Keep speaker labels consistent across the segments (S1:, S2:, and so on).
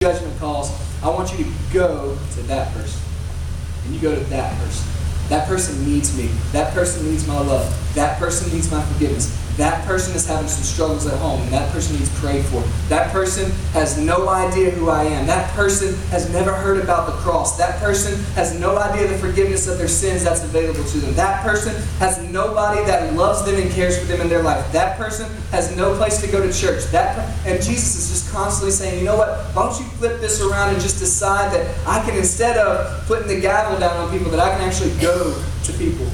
S1: judgment calls, I want you to go to that person. And you go to that person. That person needs me. That person needs my love. That person needs my forgiveness. That person is having some struggles at home, and that person needs prayed for. That person has no idea who I am. That person has never heard about the cross. That person has no idea the forgiveness of their sins that's available to them. That person has nobody that loves them and cares for them in their life. That person has no place to go to church. And Jesus is just constantly saying, you know what? Why don't you flip this around and just decide that I can, instead of putting the gavel down on people, that I can actually go to people.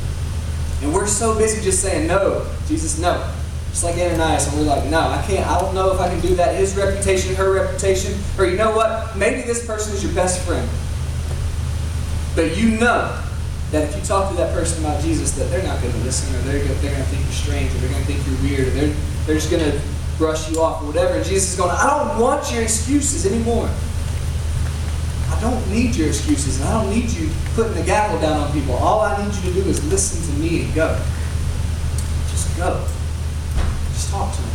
S1: And we're so busy just saying, no, Jesus, no. Just like Ananias, and we're like, no, I can't. I don't know if I can do that. His reputation, her reputation. Or you know what? Maybe this person is your best friend. But you know that if you talk to that person about Jesus, that they're not going to listen, or they're going to think you're strange, or they're going to think you're weird, or they're just going to brush you off, or whatever. And Jesus is going, I don't want your excuses anymore. I don't need your excuses, and I don't need you putting the gavel down on people. All I need you to do is listen to me and go. Just go. Just talk to them.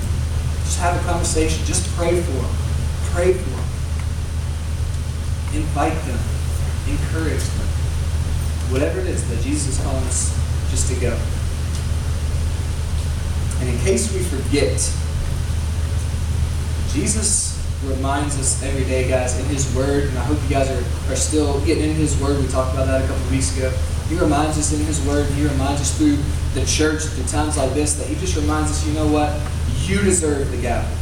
S1: Just have a conversation. Just pray for them. Pray for them. Invite them. Encourage them. Whatever it is that Jesus is calling us just to go. And in case we forget, Jesus reminds us every day, guys, in His Word, and I hope you guys are still getting in His Word. We talked about that a couple of weeks ago. He reminds us in His Word, and He reminds us through the church at times like this, that He just reminds us, you know what? You deserve the gavel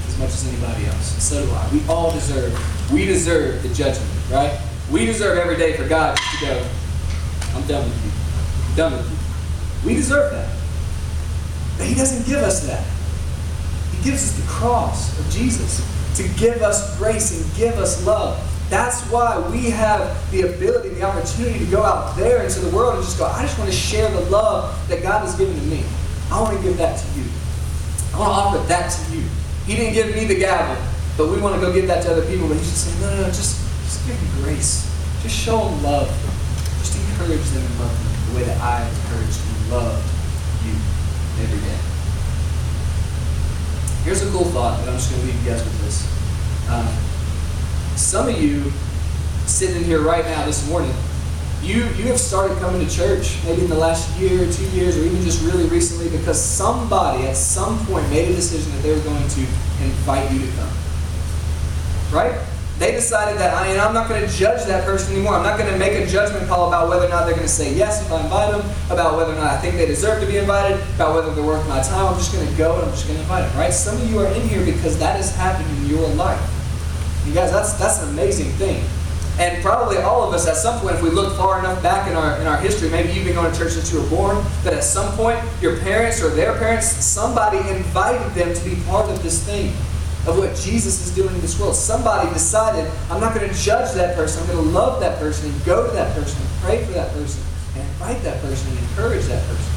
S1: as much as anybody else. And so do I. We deserve the judgment, right? We deserve every day for God to go, I'm done with you. I'm done with you. We deserve that. But He doesn't give us that. He gives us the cross of Jesus to give us grace and give us love. That's why we have the ability, the opportunity to go out there into the world and just go, I just want to share the love that God has given to me. I want to give that to you. I want to offer that to you. He didn't give me the gavel, but we want to go give that to other people. But He's just saying, no, just give them grace. Just show them love. Just encourage them and love them the way that I encouraged and loved you every day. Here's a cool thought that I'm just going to leave you guys with this. Some of you sitting in here right now this morning, you have started coming to church maybe in the last year or 2 years, or even just really recently, because somebody at some point made a decision that they were going to invite you to come. Right? They decided that I'm not going to judge that person anymore. I'm not going to make a judgment call about whether or not they're going to say yes if I invite them, about whether or not I think they deserve to be invited, about whether they're worth my time. I'm just going to go and I'm just going to invite them. Right? Some of you are in here because that has happened in your life. You guys, that's an amazing thing. And probably all of us at some point, if we look far enough back in our history, maybe you've been going to church since you were born, that at some point your parents or their parents, somebody invited them to be part of this thing, of what Jesus is doing in this world. Somebody decided, I'm not going to judge that person, I'm going to love that person and go to that person and pray for that person and invite that person and encourage that person.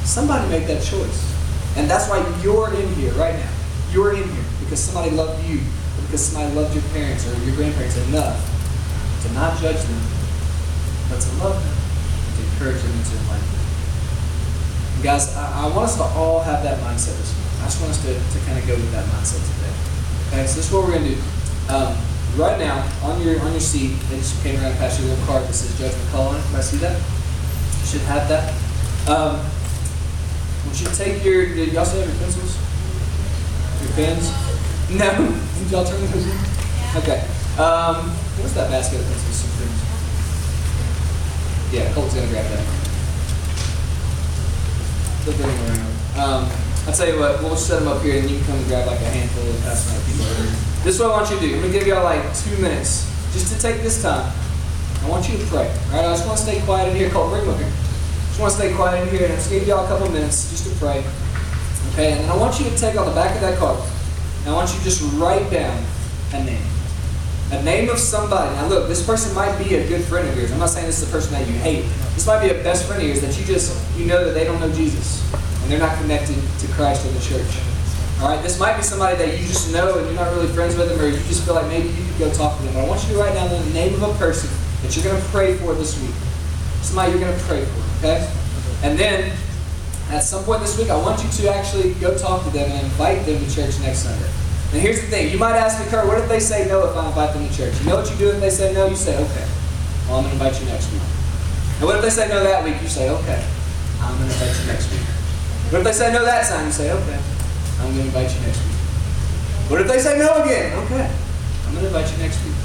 S1: Somebody made that choice. And that's why you're in here right now. You're in here because somebody loved you, or because somebody loved your parents or your grandparents enough to not judge them, but to love them, and to encourage them and to invite them. And guys, I want us to all have that mindset this morning. I just want us to kind of go with that mindset today. Okay, so this is what we're going to do. Right now, on your seat, they just came around and passed you a little card that says Judgment Call on it. Can I see that? You should have that. I want you to take your, did y'all still have your pencils? Your pens? No? Did y'all turn those in? Okay. Where's that basket of pencils? Some things. Yeah, Colt's going to grab that. Flip them around. I'll tell you what, we'll set them up here and you can come and grab like a handful and pass them out to people. This is what I want you to do. I'm going to give y'all like 2 minutes just to take this time. I want you to pray. All right? I just want to stay quiet in here. Colt, bring them up here. Just want to stay quiet in here, and I'm just going to give y'all a couple minutes just to pray. Okay? And then I want you to take on the back of that card, and I want you to just write down a name. A name of somebody. Now look, this person might be a good friend of yours. I'm not saying this is the person that you hate. This might be a best friend of yours that you know that they don't know Jesus and they're not connected to Christ or the church. Alright, this might be somebody that you just know and you're not really friends with them, or you just feel like maybe you could go talk to them. But I want you to write down the name of a person that you're going to pray for this week. Somebody you're going to pray for, okay? And then, at some point this week, I want you to actually go talk to them and invite them to church next Sunday. And here's the thing. You might ask me, Kurt, what if they say no if I invite them to church? You know what you do if they say no? You say, okay, well, I'm going to invite you next week. And what if they say no that week? You say, okay, I'm going to invite you next week. What if they say no that time? You say, okay, I'm going to invite you next week. What if they say no again? Okay, I'm going to invite you next week.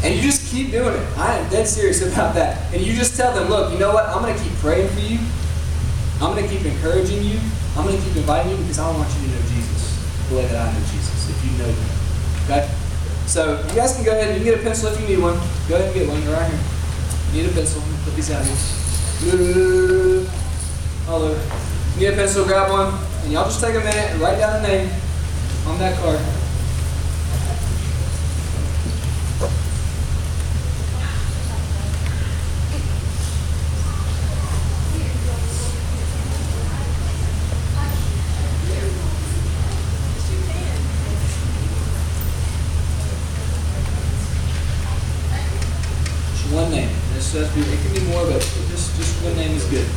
S1: And you just keep doing it. I am dead serious about that. And you just tell them, look, you know what? I'm going to keep praying for you. I'm going to keep encouraging you. I'm going to keep inviting you because I want you to know Jesus the way that I know Jesus, if you know him. Okay? So you guys can go ahead and you can get a pencil if you need one. Go ahead and get one. They're right here. You need a pencil. Put these out here. All over. You need a pencil, grab one. And y'all just take a minute and write down the name on that card. One name. It can be more, but just one name is good.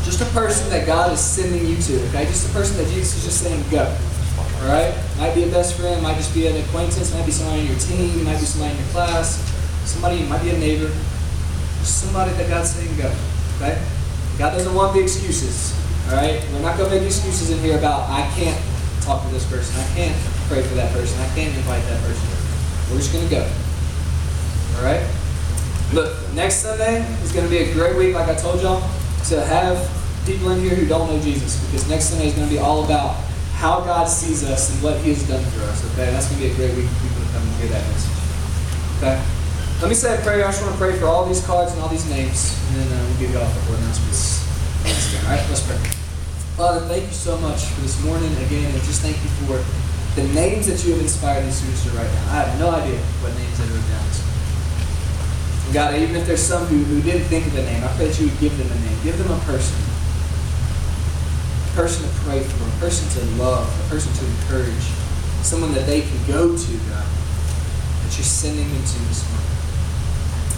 S1: Just a person that God is sending you to, okay? Just a person that Jesus is just saying, go. All right? Might be a best friend, might just be an acquaintance, might be somebody on your team, might be somebody in your class, somebody, might be a neighbor. Just somebody that God's saying, go. Okay? God doesn't want the excuses. All right? We're not going to make excuses in here about, I can't talk to this person, I can't pray for that person, I can't invite that person. We're just going to go. All right? Look, next Sunday is going to be a great week, like I told y'all, to have people in here who don't know Jesus, because next Sunday is going to be all about how God sees us and what he has done for us, okay? That's going to be a great week for people to come and hear that message, okay? Let me say a prayer. I just want to pray for all these cards and all these names, and then we'll give you all a couple announcements. All right, let's pray. Father, thank you so much for this morning again, and just thank you for the names that you have inspired these students to write down. I have no idea what names they wrote down this morning. God, even if there's some who didn't think of a name, I pray that you would give them a name. Give them a person. A person to pray for, a person to love, a person to encourage, someone that they can go to, God, that you're sending them to this morning.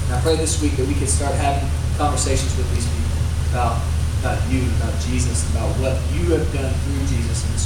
S1: And I pray this week that we could start having conversations with these people about you, about Jesus, about what you have done through Jesus in this